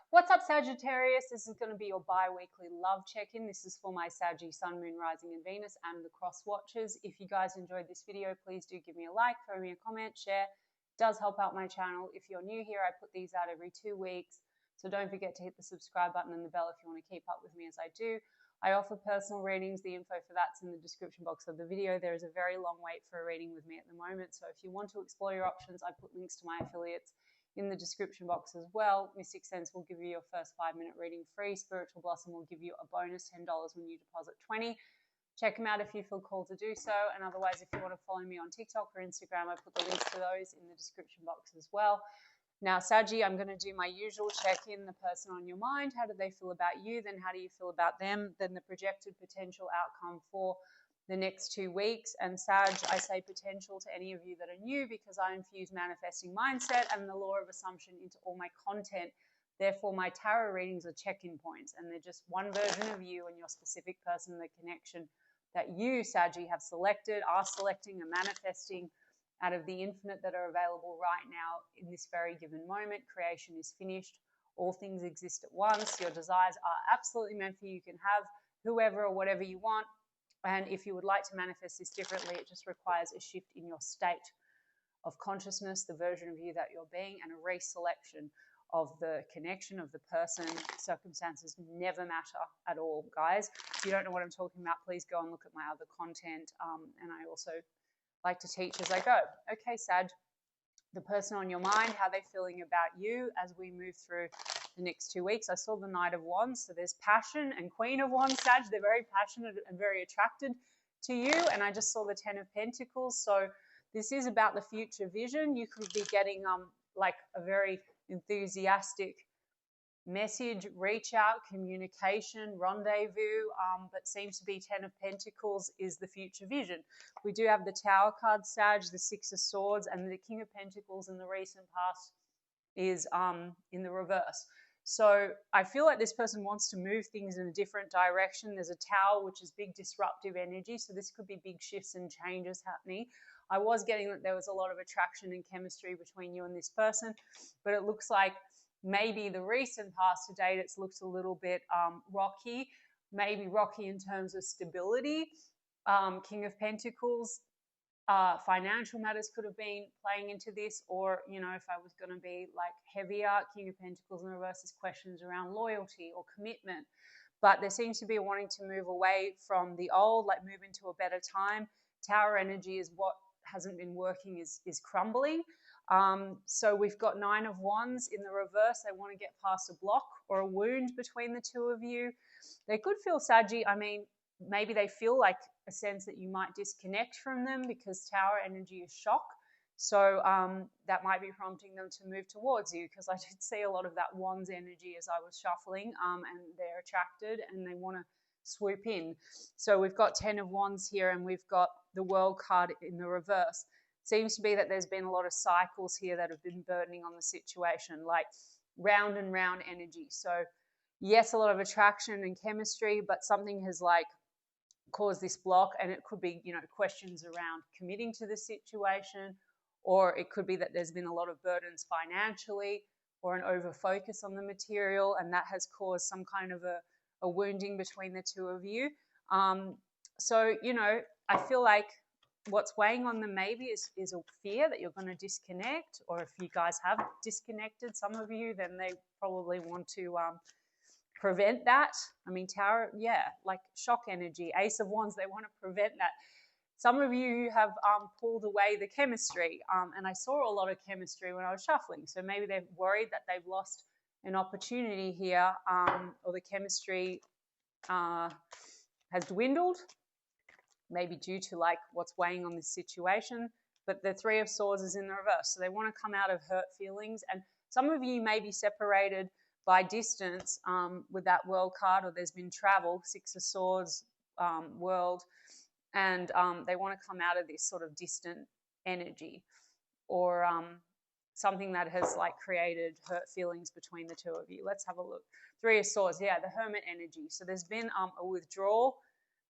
What's up, Sagittarius? This is going to be your bi-weekly love check-in. This is for my Saggy, Sun, Moon, Rising and Venus and the cross watchers. If you guys enjoyed this video, please do give me a like, throw me a comment, share. It does help out my channel. If you're new here, I put these out every 2 weeks. So don't forget to hit the subscribe button and the bell if you want to keep up with me as I do. I offer personal readings. The info for that's in the description box of the video. There is a very long wait for a reading with me at the moment. So if you want to explore your options, I put links to my affiliates in the description box as well. Mystic Sense will give you your first 5-minute reading free. Spiritual Blossom will give you a bonus $10 when you deposit $20. Check them out if you feel called to do so. And otherwise, if you want to follow me on TikTok or Instagram, I put the links to those in the description box as well. Now, Saggy, I'm going to do my usual check-in, the person on your mind. How do they feel about you? Then how do you feel about them? Then the projected potential outcome for the next 2 weeks. And Sag, I say potential to any of you that are new because I infuse manifesting mindset and the law of assumption into all my content. Therefore, my tarot readings are check-in points, and they're just one version of you and your specific person, the connection that you, Saggy, have selected, are selecting and manifesting out of the infinite that are available right now in this very given moment. Creation is finished. All things exist at once. Your desires are absolutely meant for you. You can have whoever or whatever you want. And if you would like to manifest this differently, it just requires a shift in your state of consciousness, the version of you that you're being, and a reselection of the connection of the person. Circumstances never matter at all, guys. If you don't know what I'm talking about, please go and look at my other content. And I also like to teach as I go. Okay, Sag, the person on your mind, how they're feeling about you as we move through the next 2 weeks. I saw the Knight of Wands, so there's passion, and Queen of Wands, Sag, they're very passionate and very attracted to you. And I just saw the 10 of Pentacles, so this is about the future vision. You could be getting like a very enthusiastic message, reach out, communication, rendezvous, but seems to be 10 of Pentacles is the future vision. We do have the Tower card, Sag, the 6 of Swords, and the King of Pentacles in the recent past is in the reverse. So I feel like this person wants to move things in a different direction. There's a Tower, which is big disruptive energy, so this could be big shifts and changes happening. I was getting that there was a lot of attraction and chemistry between you and this person, but it looks like maybe the recent past to date, it's looked a little bit rocky, maybe rocky in terms of stability. King of Pentacles, financial matters could have been playing into this, or, you know, if I was going to be like heavier, King of Pentacles in reverse is questions around loyalty or commitment. But there seems to be wanting to move away from the old, like move into a better time. Tower energy is what hasn't been working, is crumbling. So we've got 9 of Wands in the reverse. They want to get past a block or a wound between the two of you. They could feel Saggy. I mean, maybe they feel like a sense that you might disconnect from them because Tower energy is shock. So that might be prompting them to move towards you, because I did see a lot of that Wands energy as I was shuffling, and they're attracted and they want to swoop in. So we've got 10 of Wands here, and we've got the World card in the reverse. Seems to be that there's been a lot of cycles here that have been burdening on the situation, like round and round energy. So yes, a lot of attraction and chemistry, but something has like caused this block, and it could be, you know, questions around committing to the situation, or it could be that there's been a lot of burdens financially or an over focus on the material, and that has caused some kind of a wounding between the two of you. So, you know, I feel like what's weighing on them maybe is a fear that you're going to disconnect, or if you guys have disconnected, some of you, then they probably want to prevent that. I mean, Tower, yeah, like shock energy. Ace of Wands, they want to prevent that. Some of you have pulled away the chemistry, and I saw a lot of chemistry when I was shuffling. So maybe they're worried that they've lost an opportunity here, or the chemistry has dwindled, maybe due to like what's weighing on this situation. But the 3 of Swords is in the reverse. So they want to come out of hurt feelings. And some of you may be separated by distance with that World card, or there's been travel, 6 of Swords, World, and they want to come out of this sort of distant energy, or something that has like created hurt feelings between the two of you. Let's have a look. 3 of Swords, yeah, the Hermit energy. So there's been a withdrawal,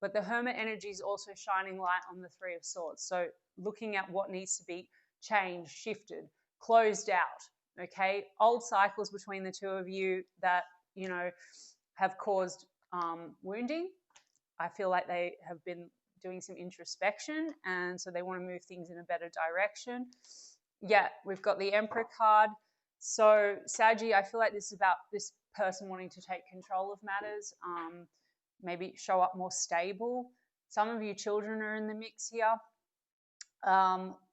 but the Hermit energy is also shining light on the 3 of Swords. So looking at what needs to be changed, shifted, closed out. okay? Old cycles between the two of you that, you know, have caused wounding. I feel like they have been doing some introspection, and so they want to move things in a better direction. Yeah, we've got the Emperor card. So Saggy, I feel like this is about this person wanting to take control of matters, maybe show up more stable. Some of you children are in the mix here,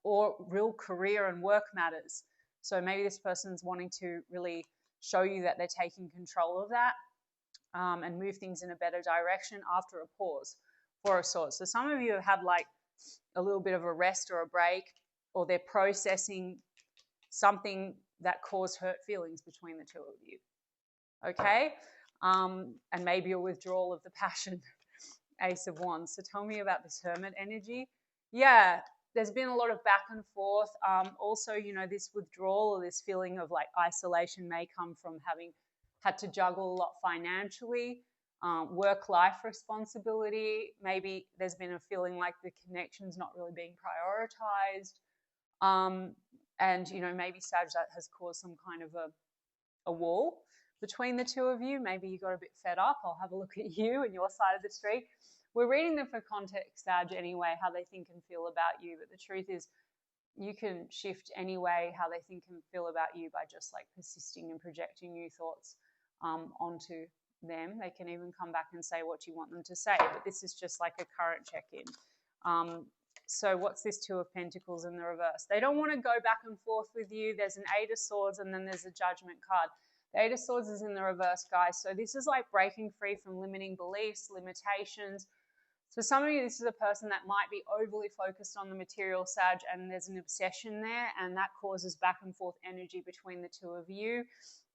or real career and work matters. So maybe this person's wanting to really show you that they're taking control of that, and move things in a better direction after a pause, for a sort. So some of you have had like a little bit of a rest or a break, or they're processing something that caused hurt feelings between the two of you, okay? And maybe a withdrawal of the passion, Ace of Wands. So tell me about this Hermit energy. Yeah, there's been a lot of back and forth. Also, you know, this withdrawal or this feeling of like isolation may come from having had to juggle a lot financially, work-life responsibility. Maybe there's been a feeling like the connection's not really being prioritized. And, you know, maybe Sag, that has caused some kind of a wall between the two of you. Maybe you got a bit fed up. I'll have a look at you and your side of the street. We're reading them for context, Sag, anyway, how they think and feel about you. But the truth is, you can shift anyway how they think and feel about you by just like persisting and projecting new thoughts onto them. They can even come back and say what you want them to say, but this is just like a current check-in. So what's this Two of Pentacles in the reverse? They don't want to go back and forth with you. There's an Eight of Swords and then there's a Judgment card. The Eight of Swords is in the reverse, guys. So this is like breaking free from limiting beliefs, limitations. For some of you, this is a person that might be overly focused on the material, Sag, and there's an obsession there, and that causes back and forth energy between the two of you,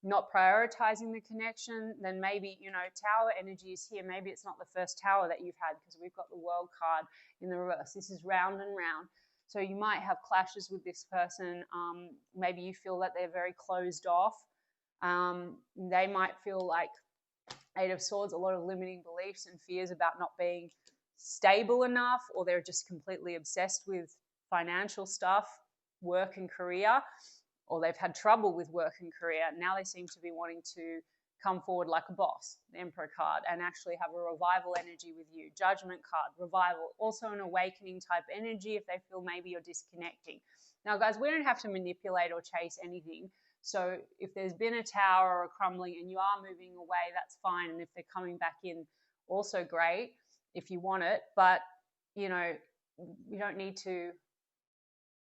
not prioritizing the connection. Then maybe, you know, Tower energy is here. Maybe it's not the first Tower that you've had because we've got the World card in the reverse. This is round and round. So you might have clashes with this person. Maybe you feel that they're very closed off. They might feel like Eight of Swords, a lot of limiting beliefs and fears about not being stable enough, or they're just completely obsessed with financial stuff, work and career, or they've had trouble with work and career. Now they seem to be wanting to come forward like a boss, the Emperor card, and actually have a revival energy with you. Judgment card, revival, also an awakening type energy if they feel maybe you're disconnecting. Now, guys, we don't have to manipulate or chase anything. So if there's been a Tower or a crumbling and you are moving away, that's fine. And if they're coming back in, also great if you want it. But, you know, you don't need to,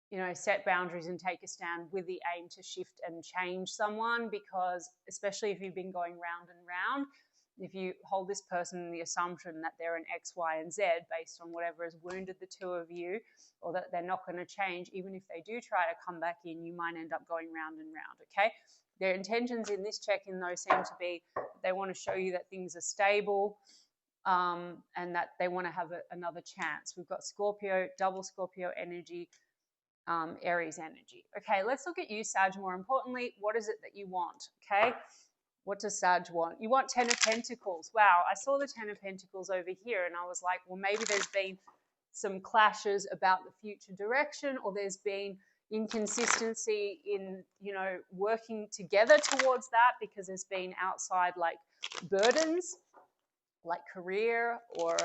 you know, set boundaries and take a stand with the aim to shift and change someone, because especially if you've been going round and round, if you hold this person in the assumption that they're an X, Y, and Z based on whatever has wounded the two of you, or that they're not going to change, even if they do try to come back in, you might end up going round and round, okay? Their intentions in this check-in, though, seem to be they want to show you that things are stable, and that they want to have another chance. We've got Scorpio, double Scorpio energy, Aries energy. Okay, let's look at you, Sag. More importantly, what is it that you want, okay? What does Sag want? You want 10 of Pentacles. Wow, I saw the 10 of Pentacles over here and I was like, well, maybe there's been some clashes about the future direction, or there's been inconsistency in, you know, working together towards that because there's been outside like burdens, like career or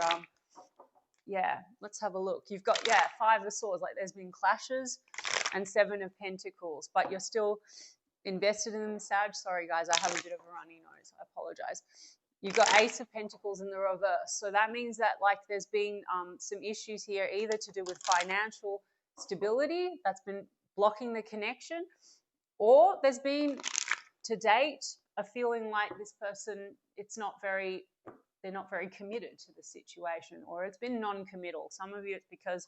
yeah, let's have a look. You've got, yeah, Five of Swords, like there's been clashes, and Seven of Pentacles, but you're still invested in Sag. Sorry, guys, I have a bit of a runny nose. I apologize. You've got Ace of Pentacles in the reverse. So that means that like there's been some issues here, either to do with financial stability that's been blocking the connection, or there's been, to date, a feeling like this person, they're not very committed to the situation, or it's been non-committal. Some of you, it's because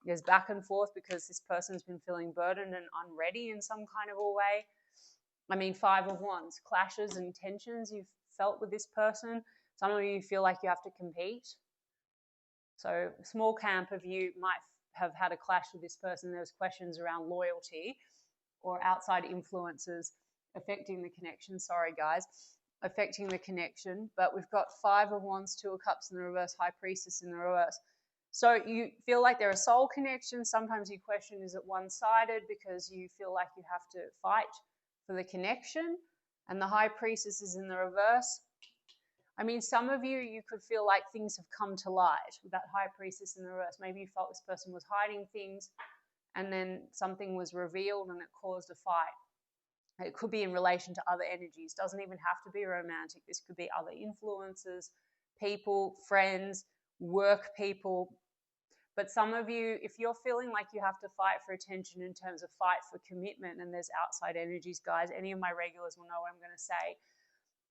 there's back and forth because this person's been feeling burdened and unready in some kind of a way. I mean, Five of Wands, clashes and tensions you've felt with this person. Some of you feel like you have to compete. So a small camp of you might have had a clash with this person. There's questions around loyalty or outside influences affecting the connection. Sorry, guys. Affecting the connection. But we've got Five of Wands, Two of Cups in the reverse, High Priestess in the reverse. So you feel like there are soul connections. Sometimes you question, is it one-sided, because you feel like you have to fight for the connection, and the High Priestess is in the reverse. I mean, some of you could feel like things have come to light with that High Priestess in the reverse. Maybe you felt this person was hiding things and then something was revealed and it caused a fight. It could be in relation to other energies. Doesn't even have to be romantic. This could be other influences, people, friends, work people. But some of you, if you're feeling like you have to fight for attention in terms of fight for commitment, and there's outside energies, guys, any of my regulars will know what I'm going to say.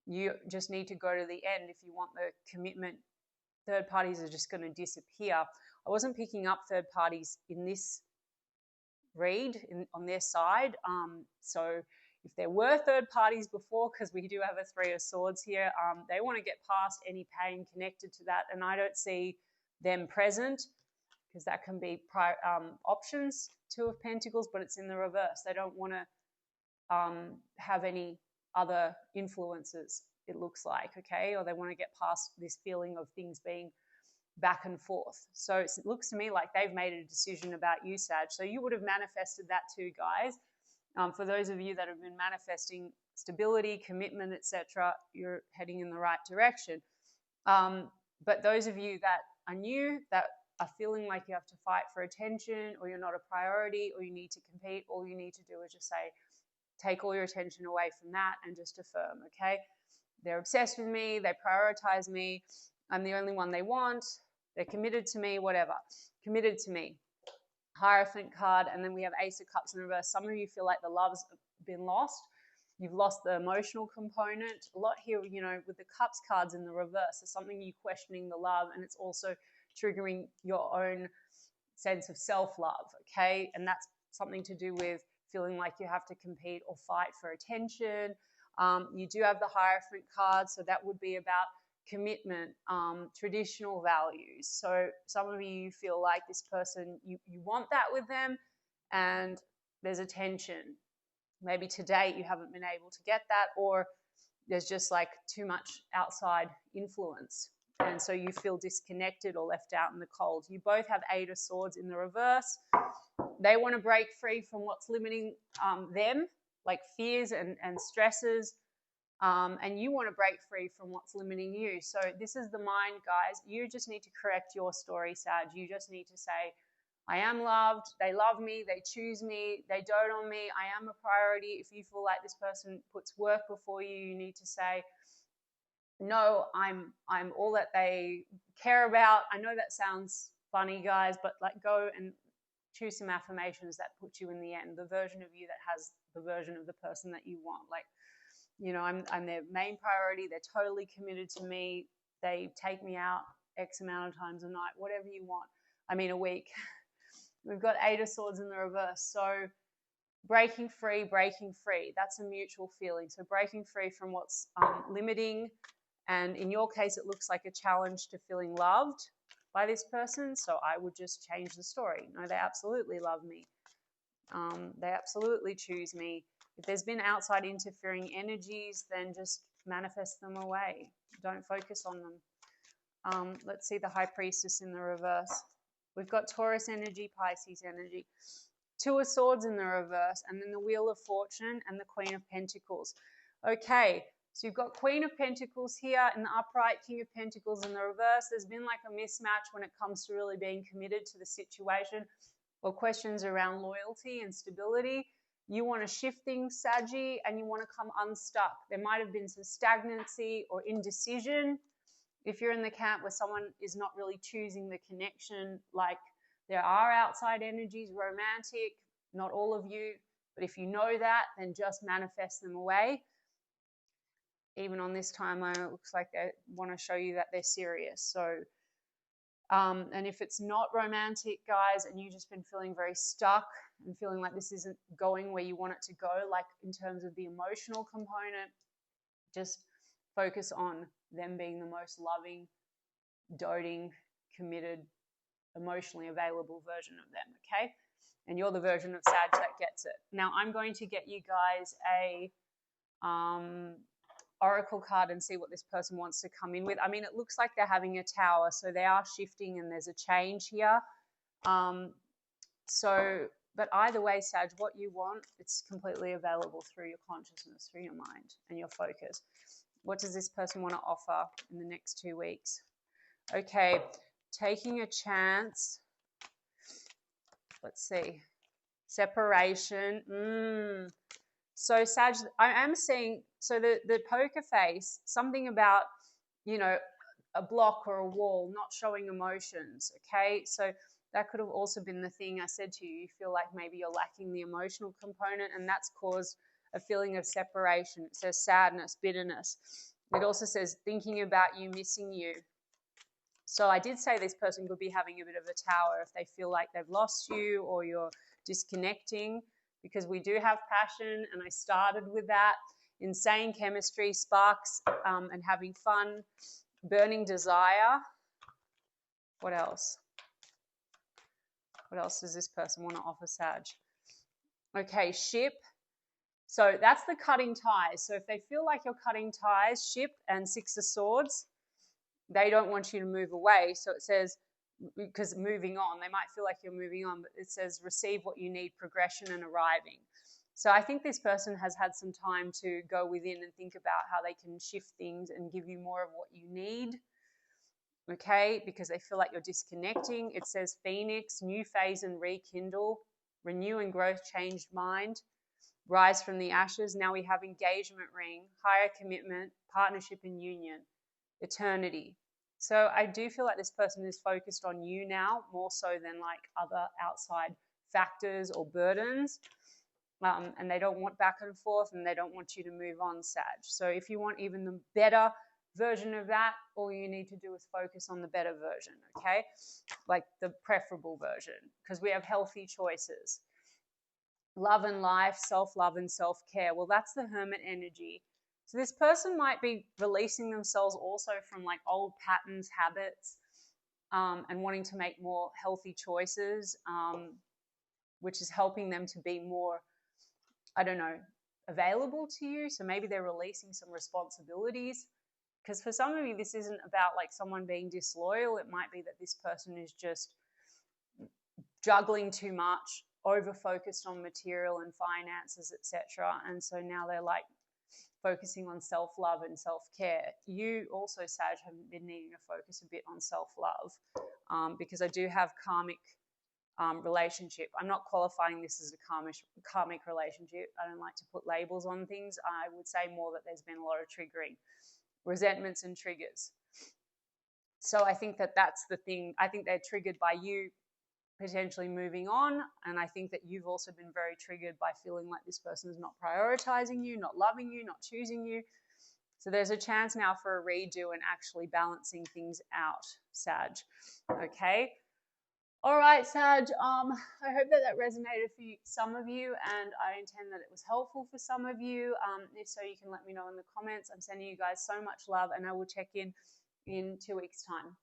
You just need to go to the end if you want the commitment. Third parties are just going to disappear. I wasn't picking up third parties in this read on their side. So if there were third parties before, because we do have a Three of Swords here, they want to get past any pain connected to that. And I don't see them present, because that can be options. Two of Pentacles, but it's in the reverse. They don't want to have any other influences, it looks like, okay? Or they want to get past this feeling of things being back and forth. So it looks to me like they've made a decision about you, Sag. So you would have manifested that too, guys. For those of you that have been manifesting stability, commitment, etc., you're heading in the right direction. But those of you that are new, that are feeling like you have to fight for attention, or you're not a priority, or you need to compete, all you need to do is just say, take all your attention away from that and just affirm, okay? They're obsessed with me, they prioritize me, I'm the only one they want, they're committed to me, whatever. Committed to me. Hierophant card, and then we have Ace of Cups in reverse. Some of you feel like the love's been lost. You've lost the emotional component. A lot here, you know, with the Cups cards in the reverse, there's something you questioning the love, and it's also triggering your own sense of self-love, okay? And that's something to do with feeling like you have to compete or fight for attention. You do have the Hierophant card, so that would be about commitment, traditional values. So some of you feel like this person, you want that with them, and there's a tension. Maybe to date you haven't been able to get that, or there's just like too much outside influence, and so you feel disconnected or left out in the cold. You both have Eight of Swords in the reverse. They want to break free from what's limiting them, like fears and stresses, and you want to break free from what's limiting you. So this is the mind, guys. You just need to correct your story, Sag. You just need to say, I am loved, they love me, they choose me, they dote on me, I am a priority. If you feel like this person puts work before you, you need to say, no, I'm all that they care about. I know that sounds funny, guys, but like go and choose some affirmations that put you in the end, the version of you that has the version of the person that you want. Like, you know, I'm their main priority, they're totally committed to me, they take me out X amount of times a night, whatever you want. I mean, a week. We've got Eight of Swords in the reverse. So breaking free, that's a mutual feeling. So breaking free from what's limiting, and in your case, it looks like a challenge to feeling loved by this person. So I would just change the story. No, they absolutely love me. They absolutely choose me. If there's been outside interfering energies, then just manifest them away. Don't focus on them. Let's see the High Priestess in the reverse. We've got Taurus energy, Pisces energy. Two of Swords in the reverse, and then the Wheel of Fortune and the Queen of Pentacles. Okay, so you've got Queen of Pentacles here in the upright, King of Pentacles in the reverse. There's been like a mismatch when it comes to really being committed to the situation, or questions around loyalty and stability. You want to shift things, Saggy, and you want to come unstuck. There might have been some stagnancy or indecision. If you're in the camp where someone is not really choosing the connection, like there are outside energies, romantic, not all of you, but if you know that, then just manifest them away. Even on this timeline, it looks like they want to show you that they're serious. So, and if it's not romantic, guys, and you've just been feeling very stuck and feeling like this isn't going where you want it to go, like in terms of the emotional component, just focus on them being the most loving, doting, committed, emotionally available version of them, okay? And you're the version of Sag that gets it. Now, I'm going to get you guys a oracle card and see what this person wants to come in with. I mean, it looks like they're having a tower, so they are shifting and there's a change here. So But either way, Sag, what you want, it's completely available through your consciousness, through your mind and your focus. What does this person want to offer in the next 2 weeks? Okay, taking a chance. Let's see. Separation. So Sag, I am seeing, so the poker face, something about, you know, a block or a wall, not showing emotions, okay? So that could have also been the thing I said to you. You feel like maybe you're lacking the emotional component, and that's caused a feeling of separation. It says sadness, bitterness. It also says thinking about you, missing you. So I did say this person could be having a bit of a tower if they feel like they've lost you or you're disconnecting, because we do have passion, and I started with that. Insane chemistry, sparks, and having fun, burning desire. What else? What else does this person want to offer, Sag? Okay, ship. So that's the cutting ties. So if they feel like you're cutting ties, ship and Six of Swords, they don't want you to move away. So it says, because moving on, they might feel like you're moving on, but it says receive what you need, progression and arriving. So I think this person has had some time to go within and think about how they can shift things and give you more of what you need. Okay, because they feel like you're disconnecting. It says Phoenix, new phase and rekindle, renew and growth, changed mind, rise from the ashes. Now we have engagement ring, higher commitment, partnership and union, eternity. So I do feel like this person is focused on you now, more so than like other outside factors or burdens. And they don't want back and forth, and they don't want you to move on, Sag. So if you want even the better version of that, all you need to do is focus on the better version, okay? Like the preferable version, because we have healthy choices. Love and life, self-love and self-care. Well, that's the Hermit energy. So this person might be releasing themselves also from like old patterns, habits, and wanting to make more healthy choices, which is helping them to be more, I don't know, available to you. So maybe they're releasing some responsibilities. Because for some of you, this isn't about like someone being disloyal. It might be that this person is just juggling too much, over-focused on material and finances, etc. And so now they're like focusing on self-love and self-care. You also, Sag, have been needing to focus a bit on self-love, because I do have karmic relationship. I'm not qualifying this as a karmic relationship. I don't like to put labels on things. I would say more that there's been a lot of triggering, resentments and triggers. So I think that that's the thing. I think they're triggered by you potentially moving on, and I think that you've also been very triggered by feeling like this person is not prioritizing you, not loving you, not choosing you. So there's a chance now for a redo and actually balancing things out, Sag. Okay. All right, Sag, I hope that resonated for some of you, and I intend that it was helpful for some of you. If so, you can let me know in the comments. I'm sending you guys so much love, and I will check in 2 weeks' time.